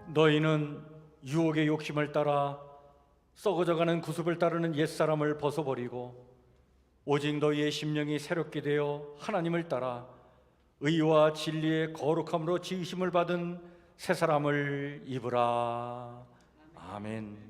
너희는 유혹의 욕심을 따라 썩어져가는 구습을 따르는 옛사람을 벗어버리고 오직 너희의 심령이 새롭게 되어 하나님을 따라 의와 진리의 거룩함으로 지으심을 받은 새 사람을 입으라. 아멘.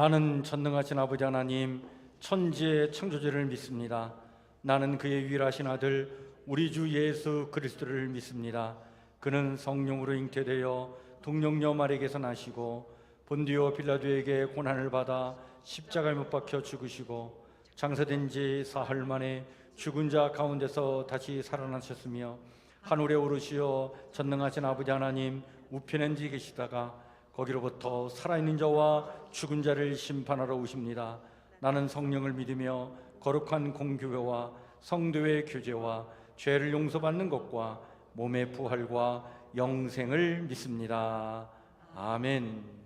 나는 전능하신 아버지 하나님 천지의 창조주를 믿습니다. 나는 그의 유일하신 아들 우리 주 예수 그리스도를 믿습니다. 그는 성령으로 잉태되어 동정녀 마리아에게서 나시고 본디오 빌라도에게 고난을 받아 십자가에 못 박혀 죽으시고 장사된 지 사흘 만에 죽은 자 가운데서 다시 살아나셨으며 하늘에 오르시어 전능하신 아버지 하나님 우편에 앉아 계시다가 거기로부터 살아있는 자와 죽은 자를 심판하러 오십니다. 나는 성령을 믿으며 거룩한 공교회와 성도의 교제와 죄를 용서받는 것과 몸의 부활과 영생을 믿습니다. 아멘.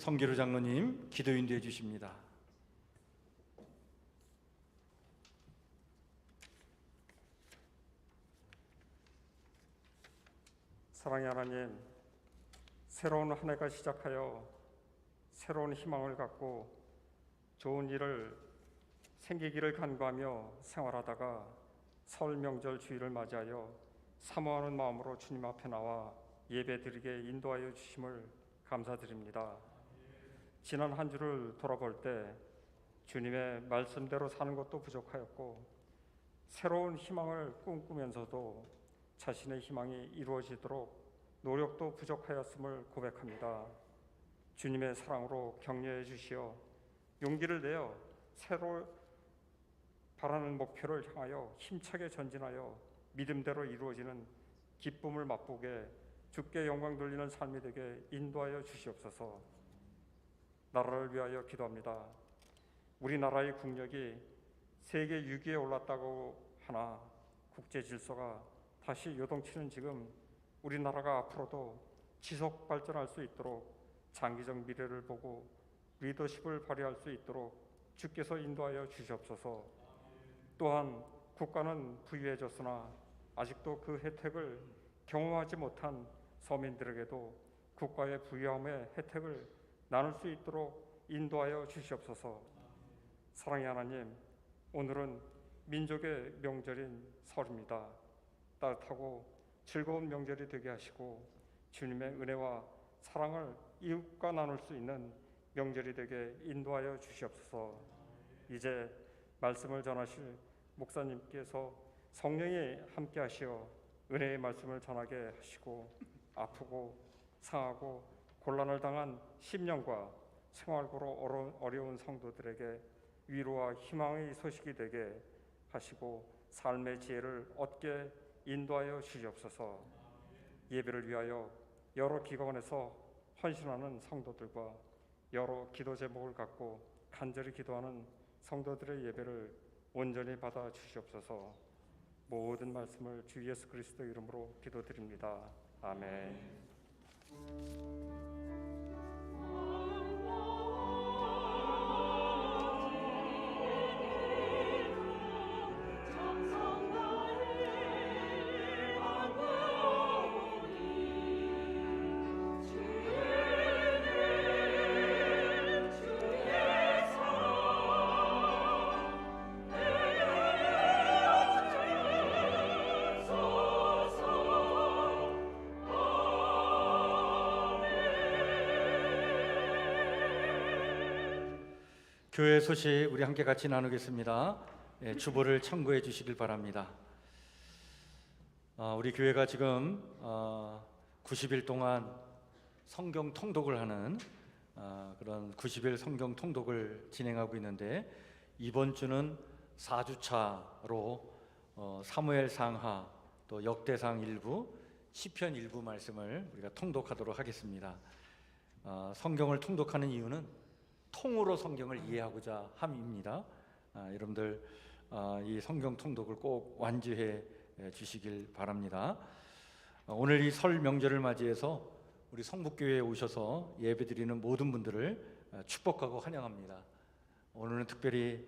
성기로 장로님 기도 인도해 주십니다. 사랑의 하나님, 새로운 한 해가 시작하여 새로운 희망을 갖고 좋은 일을 생기기를 간구하며 생활하다가 설 명절 주일을 맞이하여 사모하는 마음으로 주님 앞에 나와 예배드리게 인도하여 주심을 감사드립니다. 지난 한 주를 돌아볼 때 주님의 말씀대로 사는 것도 부족하였고 새로운 희망을 꿈꾸면서도 자신의 희망이 이루어지도록 노력도 부족하였음을 고백합니다. 주님의 사랑으로 격려해 주시어 용기를 내어 새로 바라는 목표를 향하여 힘차게 전진하여 믿음대로 이루어지는 기쁨을 맛보게 주께 영광 돌리는 삶이 되게 인도하여 주시옵소서. 나라를 위하여 기도합니다. 우리나라의 국력이 세계 6위에 올랐다고 하나 국제 질서가 다시 요동치는 지금 우리나라가 앞으로도 지속 발전할 수 있도록 장기적 미래를 보고 리더십을 발휘할 수 있도록 주께서 인도하여 주시옵소서. 또한 국가는 부유해졌으나 아직도 그 혜택을 경험하지 못한 서민들에게도 국가의 부유함의 혜택을 나눌 수 있도록 인도하여 주시옵소서. 사랑의 하나님, 오늘은 민족의 명절인 설입니다. 따뜻하고 즐거운 명절이 되게 하시고 주님의 은혜와 사랑을 이웃과 나눌 수 있는 명절이 되게 인도하여 주시옵소서. 이제 말씀을 전하실 목사님께서 성령이 함께 하시어 은혜의 말씀을 전하게 하시고 아프고 상하고 곤란을 당한 심령과 생활고로 어려운 성도들에게 위로와 희망의 소식이 되게 하시고 삶의 지혜를 얻게 인도하여 주시옵소서. 예배를 위하여 여러 기관에서 헌신하는 성도들과 여러 기도 제목을 갖고 간절히 기도하는 성도들의 예배를 온전히 받아 주시옵소서. 모든 말씀을 주 예수 그리스도 이름으로 기도드립니다. 아멘. 교회 소식 우리 함께 같이 나누겠습니다. 주보를 참고해 주시길 바랍니다. 우리 교회가 지금 90일 동안 성경 통독을 하는 그런 90일 성경 통독을 진행하고 있는데 이번 주는 4주차로 사무엘 상하 또 역대상 일부 시편 일부 말씀을 우리가 통독하도록 하겠습니다. 성경을 통독하는 이유는 통으로 성경을 이해하고자 함입니다. 여러분들 이 성경 통독을 꼭 완주해 주시길 바랍니다. 오늘 이 설 명절을 맞이해서 우리 성북교회에 오셔서 예배드리는 모든 분들을 축복하고 환영합니다. 오늘은 특별히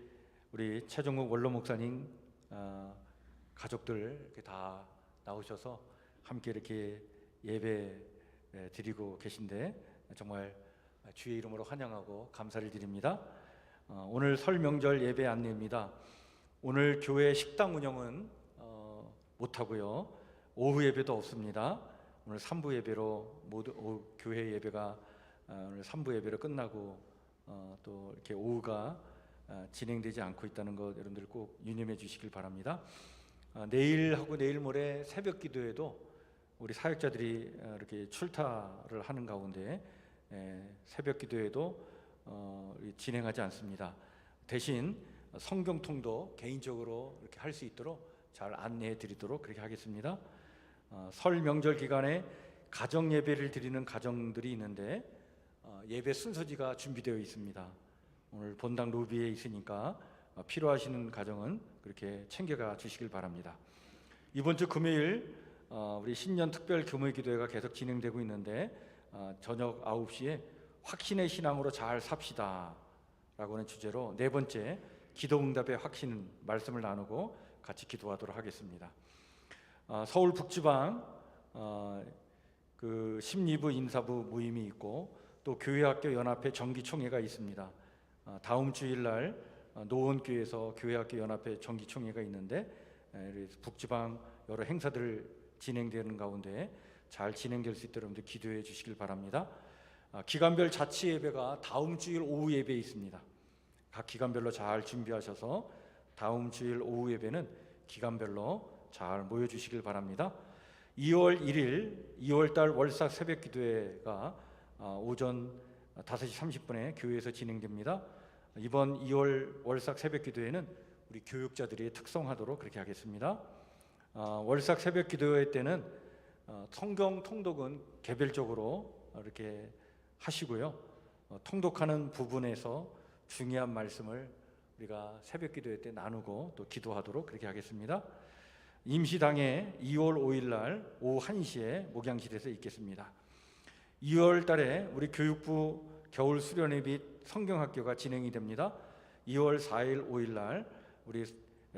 우리 최종국 원로 목사님 가족들 이렇게 다 나오셔서 함께 이렇게 예배 드리고 계신데 정말 주의 이름으로 환영하고 감사를 드립니다. 오늘 설 명절 예배 안내입니다. 오늘 교회 식당 운영은 못하고요. 오후 예배도 없습니다. 오늘 3부 예배로 모두 교회 예배가 오늘 3부 예배로 끝나고 또 이렇게 오후가 진행되지 않고 있다는 것 여러분들 꼭 유념해 주시길 바랍니다. 내일하고 내일 모레 새벽 기도에도 우리 사역자들이 이렇게 출타를 하는 가운데 새벽 기도에도 진행하지 않습니다. 대신 성경 통도 개인적으로 이렇게 할 수 있도록 잘 안내해 드리도록 그렇게 하겠습니다. 설 명절 기간에 가정 예배를 드리는 가정들이 있는데 예배 순서지가 준비되어 있습니다. 오늘 본당 로비에 있으니까 필요하시는 가정은 그렇게 챙겨가 주시길 바랍니다. 이번 주 금요일 우리 신년 특별 교회 기도회가 계속 진행되고 있는데 저녁 9시에 확신의 신앙으로 잘 삽시다 라고 하는 주제로 네 번째 기도응답의 확신 말씀을 나누고 같이 기도하도록 하겠습니다. 서울 북지방 그 심리부 인사부 모임이 있고 또 교회학교 연합회 정기총회가 있습니다. 다음 주일날 노원교에서 교회학교 연합회 정기총회가 있는데 북지방 여러 행사들 진행되는 가운데 잘 진행될 수 있도록 여러분들 기도해 주시길 바랍니다. 기간별 자치 예배가 다음 주일 오후 예배에 있습니다. 각 기간별로 잘 준비하셔서 다음 주일 오후 예배는 기간별로 잘 모여 주시길 바랍니다. 2월 1일 2월달 월삭 새벽 기도회가 오전 5시 30분에 교회에서 진행됩니다. 이번 2월 월삭 새벽 기도회는 우리 교육자들이 특성하도록 그렇게 하겠습니다. 월삭 새벽 기도회 때는 성경 통독은 개별적으로 이렇게 하시고요. 통독하는 부분에서 중요한 말씀을 우리가 새벽 기도회 때 나누고 또 기도하도록 그렇게 하겠습니다. 임시당에 2월 5일 날 오후 1시에 목양실에서 있겠습니다. 2월 달에 우리 교육부 겨울 수련회 및 성경학교가 진행이 됩니다. 2월 4일 5일 날 우리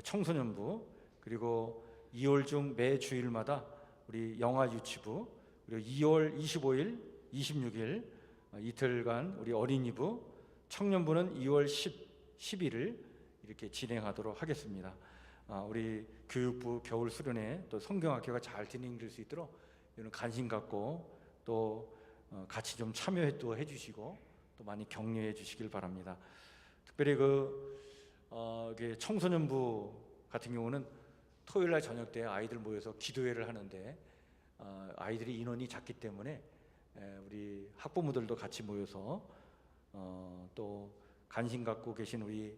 청소년부, 그리고 2월 중 매 주일마다 우리 영아 유치부, 그리고 2월 25일 26일 이틀간 우리 어린이부, 청년부는 2월 11일 이렇게 진행하도록 하겠습니다. 우리 교육부 겨울 수련회 또 성경학교가 잘 진행될 수 있도록 이런 관심 갖고 또 같이 좀 참여해 또 해주시고 또 많이 격려해 주시길 바랍니다. 특별히 청소년부 같은 경우는 토요일날 저녁 때 아이들 모여서 기도회를 하는데 아이들이 인원이 작기 때문에 우리 학부모들도 같이 모여서 또 관심 갖고 계신 우리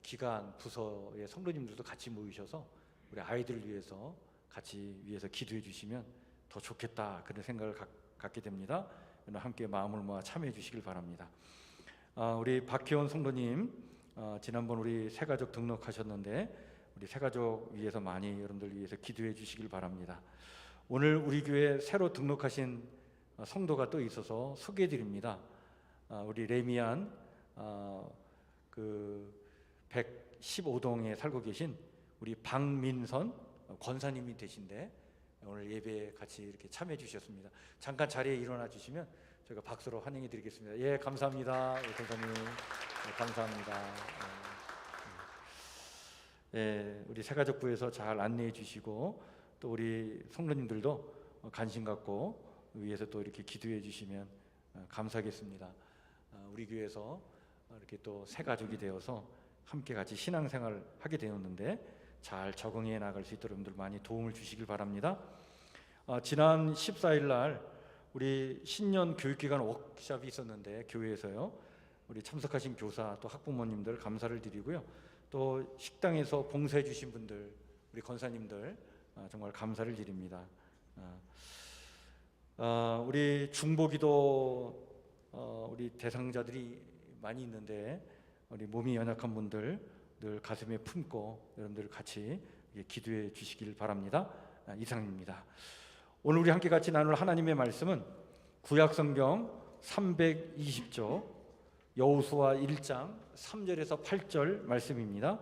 기관 부서의 성도님들도 같이 모이셔서 우리 아이들을 위해서 같이 위해서 기도해 주시면 더 좋겠다, 그런 생각을 갖게 됩니다. 함께 마음을 모아 참여해 주시길 바랍니다. 우리 박희원 성도님 지난번 우리 새가족 등록하셨는데 우리 새가족 위해서 많이 여러분들 위해서 기도해 주시길 바랍니다. 오늘 우리 교회 새로 등록하신 성도가 또 있어서 소개해 드립니다. 우리 레미안 115동에 살고 계신 우리 박민선 권사님이 되신데 오늘 예배에 같이 이렇게 참여해 주셨습니다. 잠깐 자리에 일어나 주시면 저희가 박수로 환영해 드리겠습니다. 예, 감사합니다. 예, 권사님. 예, 감사합니다. 예, 우리 새가족부에서 잘 안내해 주시고 또 우리 성도님들도 관심 갖고 위해서 또 이렇게 기도해 주시면 감사하겠습니다. 우리 교회에서 이렇게 또 새가족이 되어서 함께 같이 신앙생활을 하게 되었는데 잘 적응해 나갈 수 있도록 여러분들 많이 도움을 주시길 바랍니다. 지난 14일 날 우리 신년 교육기관 워크숍이 있었는데 교회에서요, 우리 참석하신 교사 또 학부모님들 감사를 드리고요, 또 식당에서 봉사해 주신 분들 우리 권사님들 정말 감사를 드립니다. 우리 중보기도 우리 대상자들이 많이 있는데 우리 몸이 연약한 분들 늘 가슴에 품고 여러분들 같이 기도해 주시길 바랍니다. 이상입니다. 오늘 우리 함께 같이 나눌 하나님의 말씀은 구약성경 320조 여호수아 1장 3절에서 8절 말씀입니다.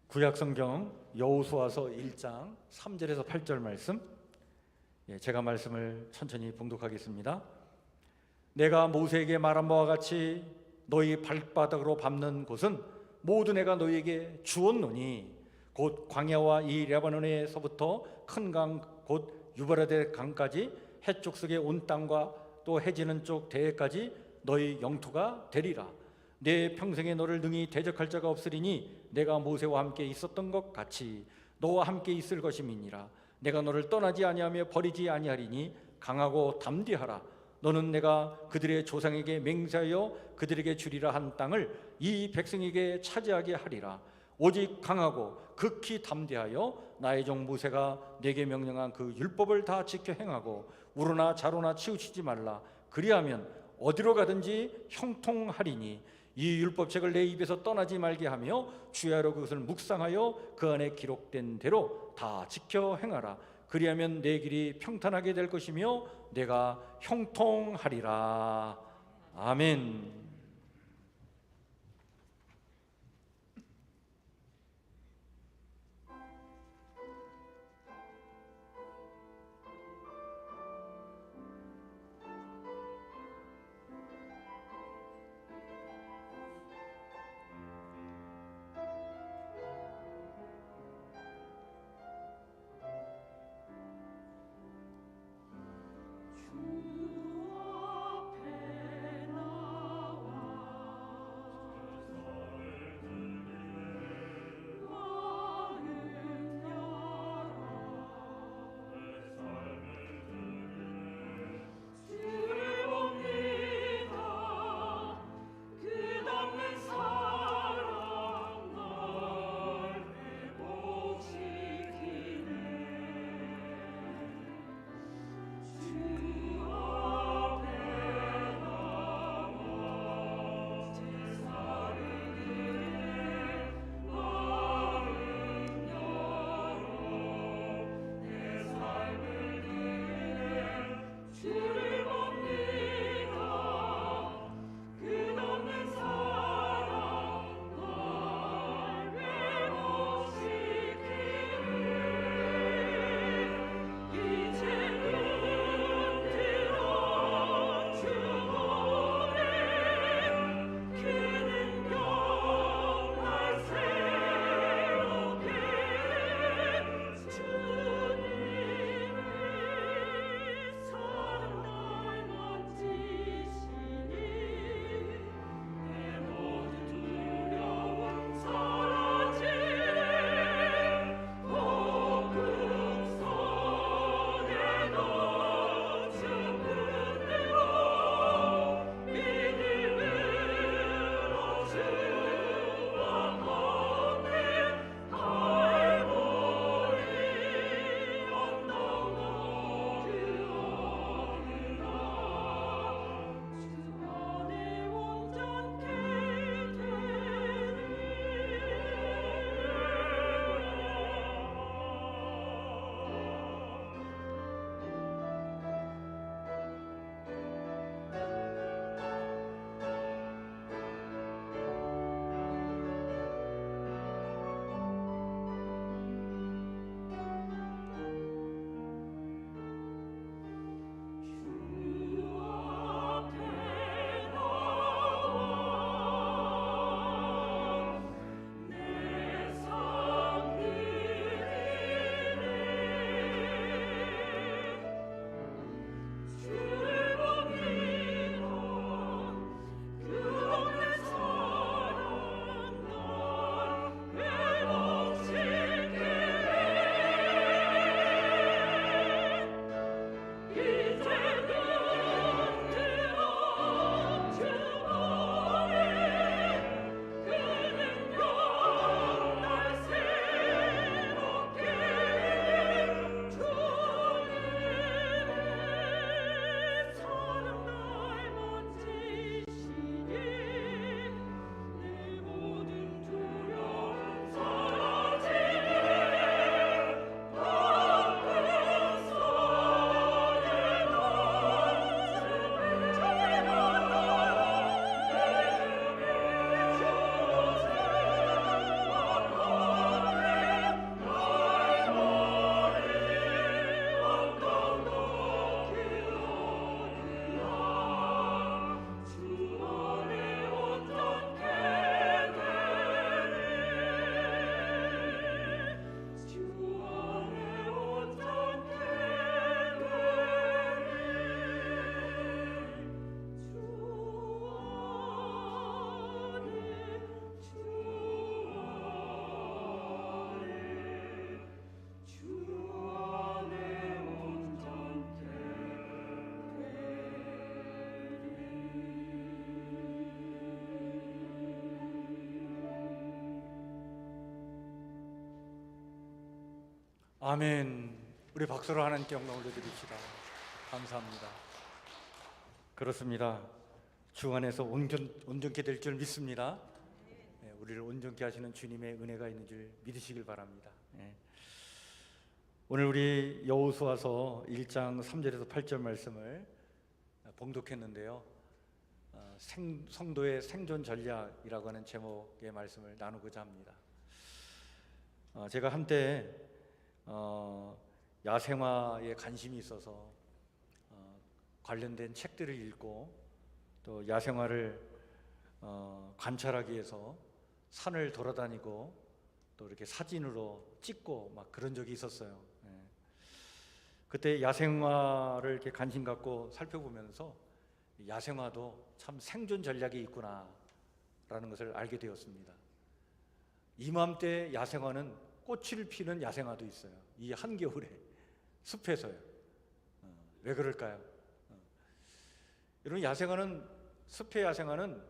구약성경 여호수아서 1장 3절에서 8절 말씀, 제가 말씀을 천천히 봉독하겠습니다. 내가 모세에게 말한 바와 같이 너희 발바닥으로 밟는 곳은 모두 내가 너희에게 주었노니 곧 광야와 이 레바논에서부터 큰 강 곧 유브라데 강까지 해쪽 속의 온 땅과 또 해지는 쪽 대해까지 너희 영토가 되리라. 내 평생에 너를 능히 대적할 자가 없으리니 내가 모세와 함께 있었던 것 같이 너와 함께 있을 것임이니라. 내가 너를 떠나지 아니하며 버리지 아니하리니 강하고 담대하라. 너는 내가 그들의 조상에게 맹세하여 그들에게 주리라 한 땅을 이 백성에게 차지하게 하리라. 오직 강하고 극히 담대하여 나의 종 모세가 내게 명령한 그 율법을 다 지켜 행하고 우로나 자로나 치우치지 말라. 그리하면 어디로 가든지 형통하리니 이 율법책을 내 입에서 떠나지 말게 하며 주야로 그것을 묵상하여 그 안에 기록된 대로 다 지켜 행하라. 그리하면 내 길이 평탄하게 될 것이며 내가 형통하리라. 아멘. 아멘. 우리 박수로 하나님께 영광 올려드립시다. 감사합니다. 그렇습니다. 주 안에서 온전케 될 줄 믿습니다. 우리를 온전케 하시는 주님의 은혜가 있는 줄 믿으시길 바랍니다. 오늘 우리 여호수아서 1장 3절에서 8절 말씀을 봉독했는데요. 성도의 생존 전략이라고 하는 제목의 말씀을 나누고자 합니다. 제가 한때 야생화에 관심이 있어서 관련된 책들을 읽고 또 야생화를 관찰하기 위해서 산을 돌아다니고 또 이렇게 사진으로 찍고 막 그런 적이 있었어요. 그때 야생화를 이렇게 관심 갖고 살펴보면서 야생화도 참 생존 전략이 있구나라는 것을 알게 되었습니다. 이맘때 야생화는 꽃을 피는 야생화도 있어요. 이 한겨울에 숲에서요. 왜 그럴까요? 이런 야생화는, 숲의 야생화는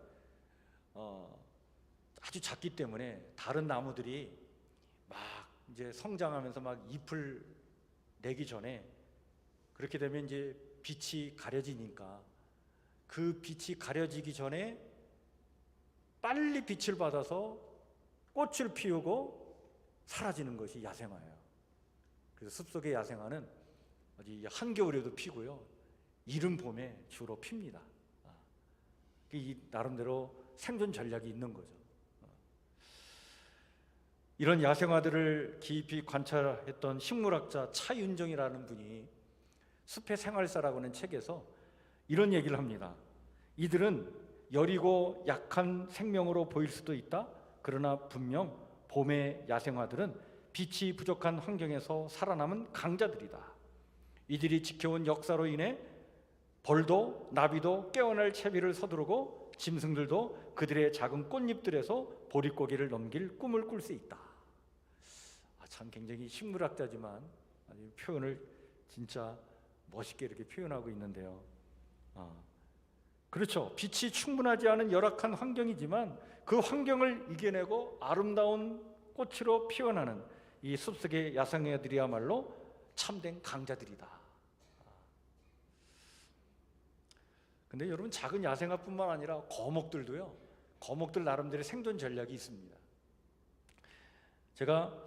아주 작기 때문에 다른 나무들이 막 이제 성장하면서 막 잎을 내기 전에, 그렇게 되면 이제 빛이 가려지니까 그 빛이 가려지기 전에 빨리 빛을 받아서 꽃을 피우고 사라지는 것이 야생화예요. 그래서 숲속의 야생화는 한겨울에도 피고요, 이른 봄에 주로 핍니다. 이 나름대로 생존 전략이 있는 거죠. 이런 야생화들을 깊이 관찰했던 식물학자 차윤정이라는 분이 숲의 생활사라고 하는 책에서 이런 얘기를 합니다. 이들은 여리고 약한 생명으로 보일 수도 있다. 그러나 분명 봄의 야생화들은 빛이 부족한 환경에서 살아남은 강자들이다. 이들이 지켜온 역사로 인해 벌도 나비도 깨어날 채비를 서두르고 짐승들도 그들의 작은 꽃잎들에서 보릿고개를 넘길 꿈을 꿀 수 있다. 참 굉장히 식물학자지만 표현을 진짜 멋있게 이렇게 표현하고 있는데요. 그렇죠. 빛이 충분하지 않은 열악한 환경이지만 그 환경을 이겨내고 아름다운 꽃으로 피어나는 이 숲속의 야생화들이야말로 참된 강자들이다. 근데 여러분, 작은 야생화뿐만 아니라 거목들도요, 거목들 나름대로 생존 전략이 있습니다. 제가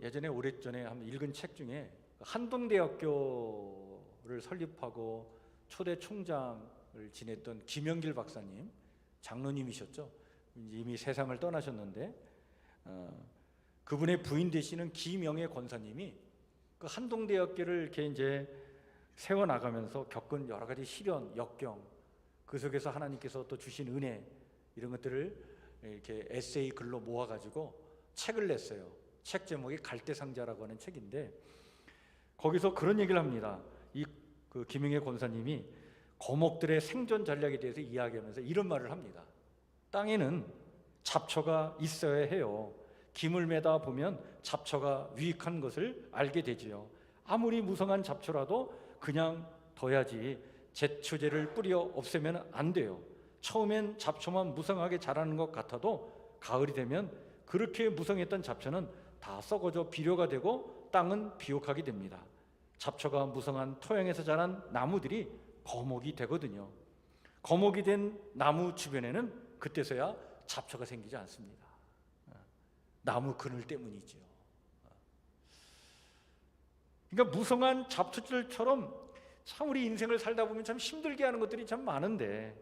예전에 오래전에 한번 읽은 책 중에 한동대학교를 설립하고 초대 총장을 지냈던 김영길 박사님, 장로님이셨죠. 이미 세상을 떠나셨는데 그분의 부인 되시는 김영애 권사님이 그 한동대학교를 이렇게 이제 세워나가면서 겪은 여러 가지 시련, 역경, 그 속에서 하나님께서 또 주신 은혜, 이런 것들을 이렇게 에세이 글로 모아가지고 책을 냈어요. 책 제목이 갈대상자라고 하는 책인데, 거기서 그런 얘기를 합니다. 그 김영애 권사님이 거목들의 생존 전략에 대해서 이야기하면서 이런 말을 합니다. 땅에는 잡초가 있어야 해요. 김을 매다 보면 잡초가 유익한 것을 알게 되지요. 아무리 무성한 잡초라도 그냥 둬야지 제초제를 뿌려 없애면 안 돼요. 처음엔 잡초만 무성하게 자라는 것 같아도 가을이 되면 그렇게 무성했던 잡초는 다 썩어져 비료가 되고 땅은 비옥하게 됩니다. 잡초가 무성한 토양에서 자란 나무들이 거목이 되거든요. 거목이 된 나무 주변에는 그때서야 잡초가 생기지 않습니다. 나무 그늘 때문이죠. 그러니까 무성한 잡초들처럼 참 우리 인생을 살다 보면 참 힘들게 하는 것들이 참 많은데,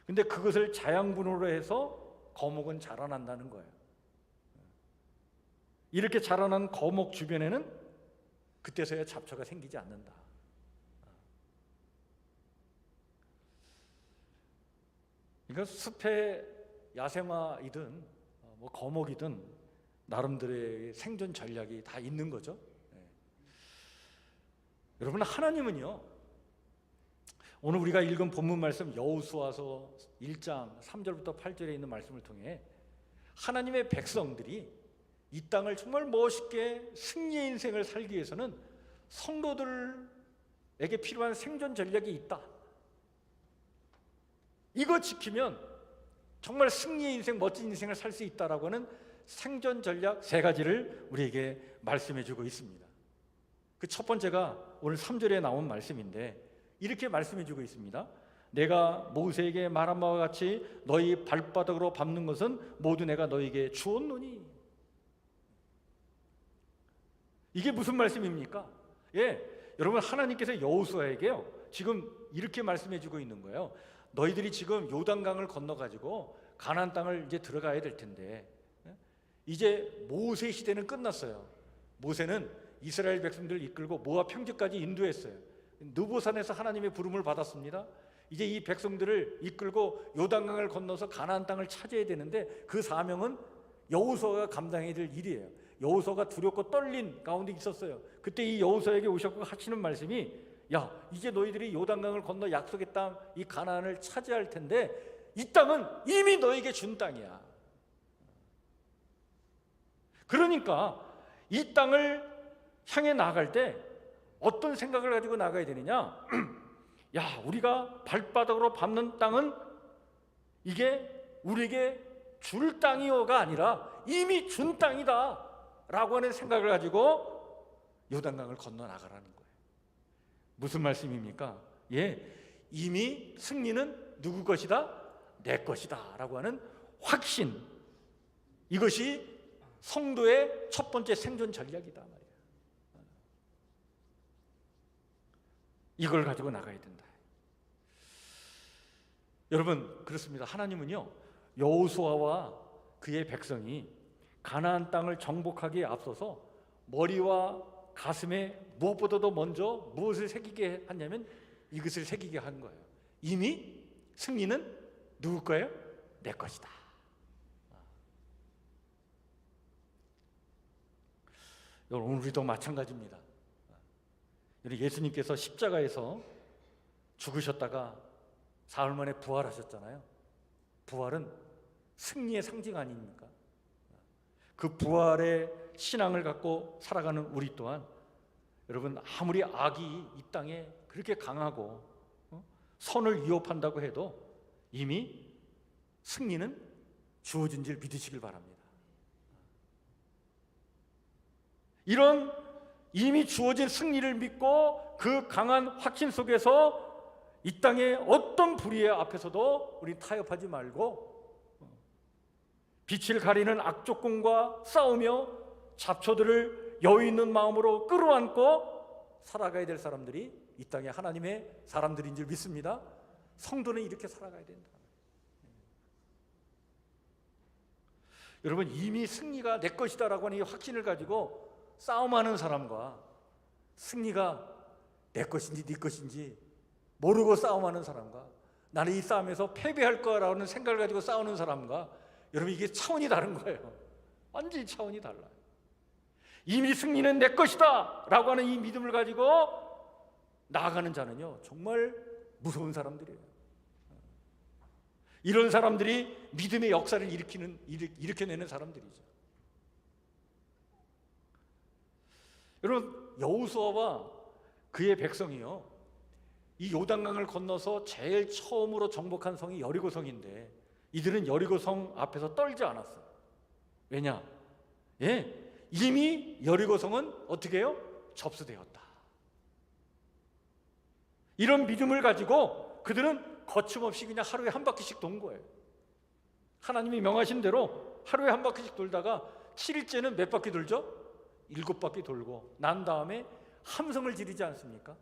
근데 그것을 자양분으로 해서 거목은 자라난다는 거예요. 이렇게 자라난 거목 주변에는 그때서야 잡초가 생기지 않는다. 그러니까 숲의 야생화이든 거목이든 나름대로의 생존 전략이 다 있는 거죠. 여러분, 하나님은요, 오늘 우리가 읽은 본문 말씀 여호수아서 1장 3절부터 8절에 있는 말씀을 통해 하나님의 백성들이 이 땅을 정말 멋있게 승리의 인생을 살기 위해서는 성도들에게 필요한 생존 전략이 있다. 이거 지키면 정말 승리의 인생, 멋진 인생을 살 수 있다라고 하는 생존 전략 세 가지를 우리에게 말씀해 주고 있습니다. 그 첫 번째가 오늘 3절에 나온 말씀인데 이렇게 말씀해 주고 있습니다. 내가 모세에게 말한 바와 같이 너희 발바닥으로 밟는 것은 모두 내가 너희에게 주었노니. 이게 무슨 말씀입니까? 여러분, 하나님께서 여호수아에게요 지금 이렇게 말씀해 주고 있는 거예요. 너희들이 지금 요단강을 건너가지고 가나안 땅을 이제 들어가야 될 텐데 이제 모세 시대는 끝났어요. 모세는 이스라엘 백성들을 이끌고 모압 평지까지 인도했어요. 느보산에서 하나님의 부름을 받았습니다. 이제 이 백성들을 이끌고 요단강을 건너서 가나안 땅을 차지해야 되는데 그 사명은 여호수아가 감당해야 될 일이에요. 여호수아가 두렵고 떨린 가운데 있었어요. 그때 이 여호수아에게 오셨고 하시는 말씀이, 야, 이제 너희들이 요단강을 건너 약속의 땅 이 가나안을 차지할 텐데 이 땅은 이미 너에게 준 땅이야. 그러니까 이 땅을 향해 나아갈 때 어떤 생각을 가지고 나가야 되느냐? 야, 우리가 발바닥으로 밟는 땅은 이게 우리에게 줄 땅이요가 아니라 이미 준 땅이다 라고 하는 생각을 가지고 요단강을 건너 나가라는 거예요. 무슨 말씀입니까? 이미 승리는 누구 것이다? 내 것이다 라고 하는 확신, 이것이 성도의 첫 번째 생존 전략이다 말이에요. 이걸 가지고 나가야 된다. 여러분, 그렇습니다. 하나님은요 여호수아와 그의 백성이 가나안 땅을 정복하기에 앞서서 머리와 가슴에 무엇보다도 먼저 무엇을 새기게 하냐면 이것을 새기게 한 거예요. 이미 승리는 누구 거예요? 내 것이다. 여러분, 우리도 마찬가지입니다. 예수님께서 십자가에서 죽으셨다가 사흘 만에 부활하셨잖아요. 부활은 승리의 상징 아닙니까? 그 부활의 신앙을 갖고 살아가는 우리 또한 여러분, 아무리 악이 이 땅에 그렇게 강하고 선을 위협한다고 해도 이미 승리는 주어진 줄 믿으시길 바랍니다. 이런 이미 주어진 승리를 믿고 그 강한 확신 속에서 이 땅의 어떤 불의의 앞에서도 우리 타협하지 말고 빛을 가리는 악조건과 싸우며 잡초들을 여유 있는 마음으로 끌어안고 살아가야 될 사람들이 이 땅에 하나님의 사람들인 줄 믿습니다. 성도는 이렇게 살아가야 된다. 여러분, 이미 승리가 내 것이다라고 하는 이 확신을 가지고 싸움하는 사람과 승리가 내 것인지 네 것인지 모르고 싸움하는 사람과 나는 이 싸움에서 패배할 거라는 생각을 가지고 싸우는 사람과 여러분, 이게 차원이 다른 거예요. 완전히 차원이 달라요. 이미 승리는 내 것이다 라고 하는 이 믿음을 가지고 나아가는 자는요 정말 무서운 사람들이에요. 이런 사람들이 믿음의 역사를 일으켜내는 사람들이죠. 여러분, 여호수아와 그의 백성이요 이 요단강을 건너서 제일 처음으로 정복한 성이 여리고성인데 이들은 여리고성 앞에서 떨지 않았어요. 왜냐? 이미 여리고성은 어떻게 해요? 접수되었다. 이런 믿음을 가지고 그들은 거침없이 그냥 하루에 한 바퀴씩 돈 거예요. 하나님이 명하신 대로 하루에 한 바퀴씩 돌다가 7일째는 몇 바퀴 돌죠? 7바퀴 돌고 난 다음에 함성을 지르지 않습니까?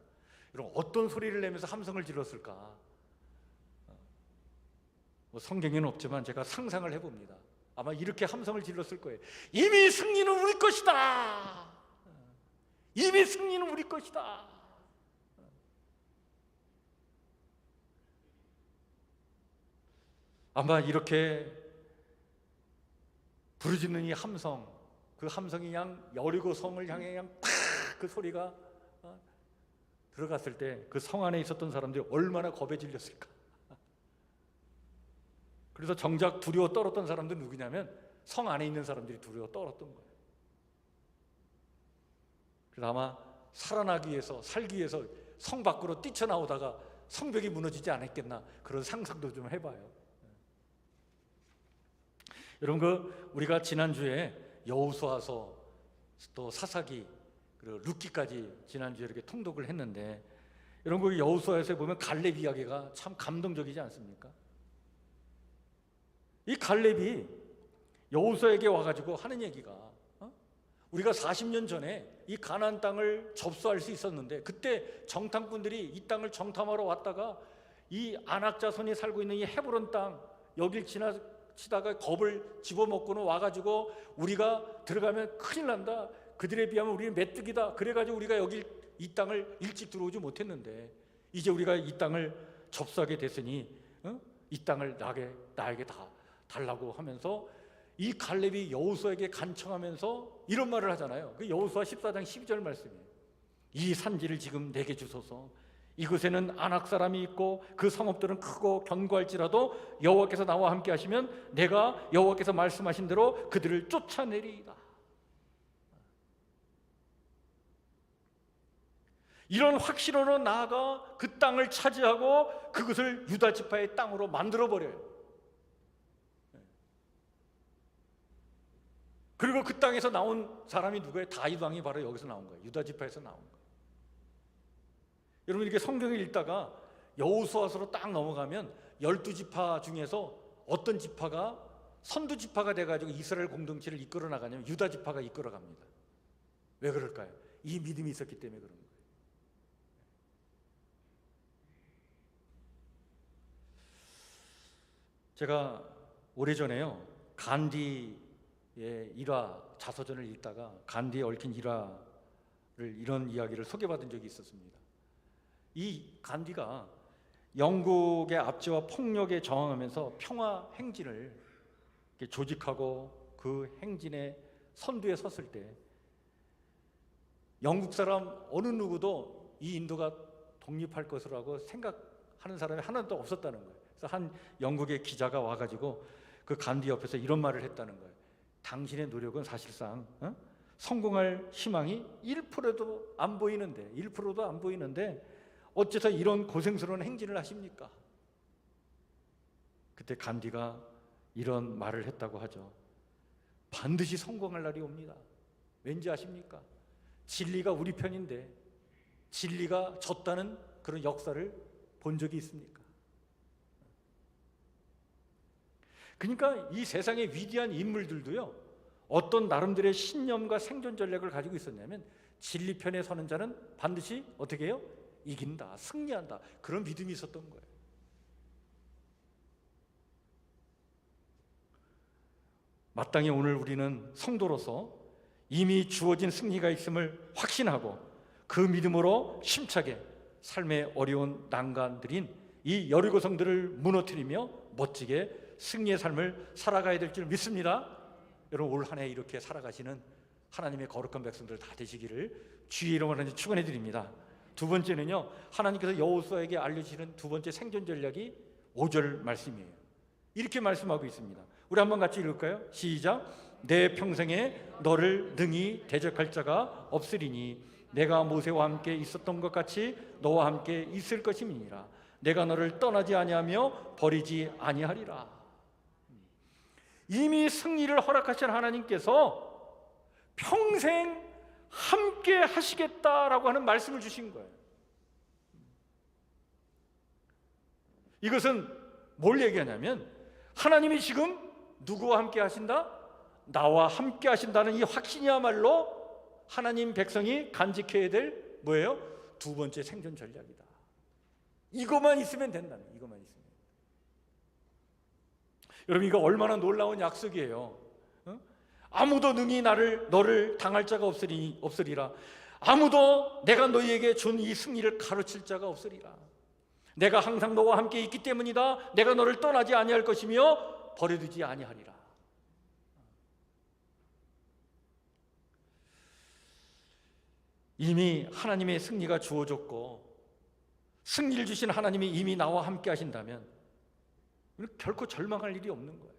여러분, 어떤 소리를 내면서 함성을 질렀을까? 성경에는 없지만 제가 상상을 해봅니다. 아마 이렇게 함성을 질렀을 거예요. 이미 승리는 우리 것이다. 이미 승리는 우리 것이다. 아마 이렇게 부르짖는 이 함성, 그 함성이 그냥 여리고성을 향해 그냥 팍 그 소리가 들어갔을 때 그 성 안에 있었던 사람들이 얼마나 겁에 질렸을까. 그래서 정작 두려워 떨었던 사람들은 누구냐면 성 안에 있는 사람들이 두려워 떨었던 거예요. 그래서 아마 살아나기 위해서, 살기 위해서 성 밖으로 뛰쳐나오다가 성벽이 무너지지 않았겠나, 그런 상상도 좀 해봐요. 여러분 우리가 지난주에 여호수아서 또 사사기 그리고 룻기까지 지난주에 이렇게 통독을 했는데, 여러분 여호수아에서 보면 갈렙 이야기가 참 감동적이지 않습니까? 이 갈렙이 여호수아에게 와가지고 하는 얘기가 우리가 40년 전에 이 가나안 땅을 접수할 수 있었는데, 그때 정탐꾼들이 이 땅을 정탐하러 왔다가 이 아낙 자손이 살고 있는 이 헤브론 땅 여길 지나치다가 겁을 집어먹고는 와가지고 우리가 들어가면 큰일 난다, 그들에 비하면 우리는 메뚜기다, 그래가지고 우리가 여기 이 땅을 일찍 들어오지 못했는데 이제 우리가 이 땅을 접수하게 됐으니 이 땅을 나에게 다 달라고 하면서 이 갈렙이 여호수아에게 간청하면서 이런 말을 하잖아요. 그 여호수아 14장 12절 말씀이에요. 이 산지를 지금 내게 주소서. 이곳에는 아낙 사람이 있고 그 성읍들은 크고 견고할지라도 여호와께서 나와 함께 하시면 내가 여호와께서 말씀하신 대로 그들을 쫓아내리이다. 이런 확신으로 나아가 그 땅을 차지하고 그것을 유다 지파의 땅으로 만들어 버려요. 그리고 그 땅에서 나온 사람이 누구예요? 다윗 왕이 바로 여기서 나온 거예요. 유다 지파에서 나온 거예요. 여러분 이렇게 성경을 읽다가 여호수아서로 딱 넘어가면 12지파 중에서 어떤 지파가 선두 지파가 돼가지고 이스라엘 공동체를 이끌어 나가냐면 유다 지파가 이끌어 갑니다. 왜 그럴까요? 이 믿음이 있었기 때문에 그런 거예요. 제가 오래전에요 간디의 일화 자서전을 읽다가 간디에 얽힌 일화를 이런 이야기를 소개받은 적이 있었습니다. 이 간디가 영국의 압제와 폭력에 저항하면서 평화 행진을 조직하고 그 행진의 선두에 섰을 때 영국 사람 어느 누구도 이 인도가 독립할 것이라고 생각하는 사람이 하나도 없었다는 거예요. 그래서 한 영국의 기자가 와가지고 그 간디 옆에서 이런 말을 했다는 거예요. 당신의 노력은 사실상 성공할 희망이 1%도 안 보이는데 1%도 안 보이는데 어째서 이런 고생스러운 행진을 하십니까? 그때 간디가 이런 말을 했다고 하죠. 반드시 성공할 날이 옵니다. 왠지 아십니까? 진리가 우리 편인데 진리가 졌다는 그런 역사를 본 적이 있습니까? 그러니까 이 세상의 위대한 인물들도요 어떤 나름대로의 신념과 생존 전략을 가지고 있었냐면 진리 편에 서는 자는 반드시 어떻게 해요? 이긴다, 승리한다, 그런 믿음이 있었던 거예요. 마땅히 오늘 우리는 성도로서 이미 주어진 승리가 있음을 확신하고 그 믿음으로 힘차게 삶의 어려운 난간들인 이 여리고 성들을 무너뜨리며 멋지게 승리의 삶을 살아가야 될 줄 믿습니다. 여러분 올 한 해 이렇게 살아가시는 하나님의 거룩한 백성들 다 되시기를 주의 이름으로 축원해 드립니다. 두 번째는요, 하나님께서 여호수아에게 알려주시는 두 번째 생존 전략이 5절 말씀이에요. 이렇게 말씀하고 있습니다. 우리 한번 같이 읽을까요? 시작. 내 평생에 너를 능히 대적할 자가 없으리니 내가 모세와 함께 있었던 것 같이 너와 함께 있을 것임이니라. 내가 너를 떠나지 아니하며 버리지 아니하리라. 이미 승리를 허락하신 하나님께서 평생 함께 하시겠다라고 하는 말씀을 주신 거예요. 이것은 뭘 얘기하냐면 하나님이 지금 누구와 함께 하신다? 나와 함께 하신다는 이 확신이야말로 하나님 백성이 간직해야 될 뭐예요? 두 번째 생존 전략이다. 이것만 있으면 된다는, 이것만 있으면. 여러분 이거 얼마나 놀라운 약속이에요. 아무도 능히 너를 당할 자가 없으리라. 아무도 내가 너희에게 준 이 승리를 가르칠 자가 없으리라. 내가 항상 너와 함께 있기 때문이다. 내가 너를 떠나지 아니할 것이며 버려두지 아니하리라. 이미 하나님의 승리가 주어졌고 승리를 주신 하나님이 이미 나와 함께 하신다면 결코 절망할 일이 없는 거예요.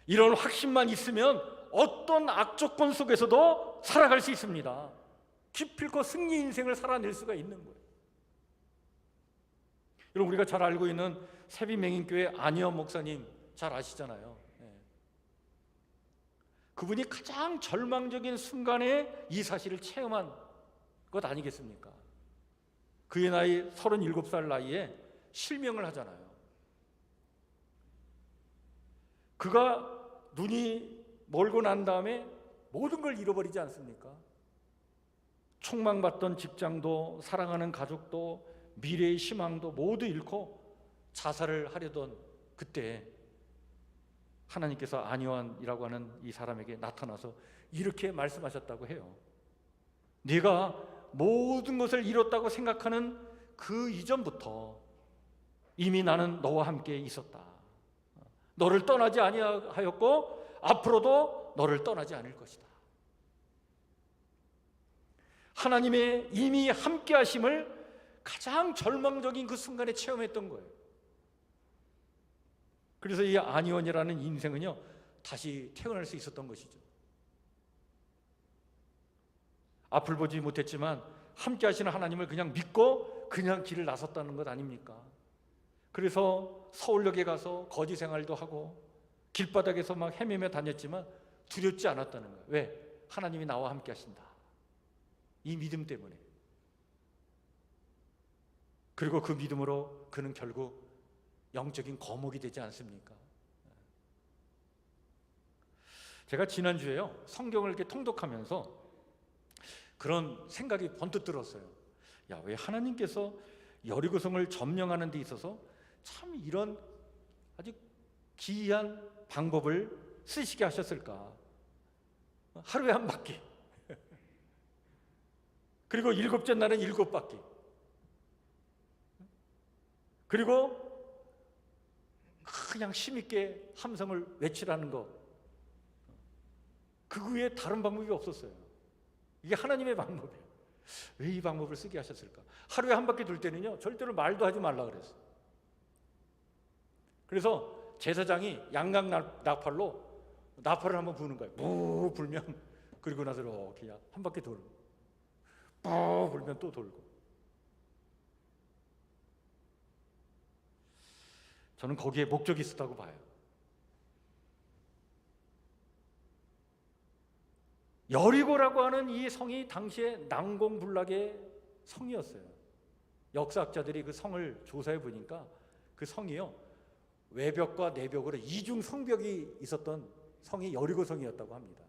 이런 확신만 있으면 어떤 악조건 속에서도 살아갈 수 있습니다. 기필코 승리 인생을 살아낼 수가 있는 거예요. 여러분 우리가 잘 알고 있는 세비맹인교회 안희연 목사님 잘 아시잖아요. 그분이 가장 절망적인 순간에 이 사실을 체험한 것 아니겠습니까? 그의 나이 37살 나이에 실명을 하잖아요. 그가 눈이 멀고 난 다음에 모든 걸 잃어버리지 않습니까? 촉망받던 직장도, 사랑하는 가족도, 미래의 희망도 모두 잃고 자살을 하려던 그때 하나님께서 안요한이라고 하는 이 사람에게 나타나서 이렇게 말씀하셨다고 해요. 네가 모든 것을 잃었다고 생각하는 그 이전부터 이미 나는 너와 함께 있었다. 너를 떠나지 아니하였고 앞으로도 너를 떠나지 않을 것이다. 하나님의 이미 함께 하심을 가장 절망적인 그 순간에 체험했던 거예요. 그래서 이 안희원이라는 인생은요, 다시 태어날 수 있었던 것이죠. 앞을 보지 못했지만 함께 하시는 하나님을 그냥 믿고 그냥 길을 나섰다는 것 아닙니까? 그래서 서울역에 가서 거지 생활도 하고 길바닥에서 막 헤매며 다녔지만 두렵지 않았다는 거예요. 왜? 하나님이 나와 함께 하신다. 이 믿음 때문에. 그리고 그 믿음으로 그는 결국 영적인 거목이 되지 않습니까? 제가 지난주에요, 성경을 이렇게 통독하면서 그런 생각이 번뜩 들었어요. 야, 왜 하나님께서 여리고성을 점령하는 데 있어서 참 이런 아주 기이한 방법을 쓰시게 하셨을까? 하루에 한 바퀴, 그리고 일곱째 날은 7바퀴, 그리고 그냥 힘있게 함성을 외치라는 거, 그 외에 다른 방법이 없었어요. 이게 하나님의 방법이에요. 왜 이 방법을 쓰게 하셨을까? 하루에 한 바퀴 돌 때는요, 절대로 말도 하지 말라 그랬어요. 그래서 제사장이 양각 나팔로 나팔을 한번 부는 거예요. 무 불면, 그리고 나서 이렇게 한 바퀴 돌고, 무 불면 또 돌고. 저는 거기에 목적이 있었다고 봐요. 여리고라고 하는 이 성이 당시에 난공불락의 성이었어요. 역사학자들이 그 성을 조사해 보니까 그 성이요, 외벽과 내벽으로 이중 성벽이 있었던 성이 여리고성이었다고 합니다.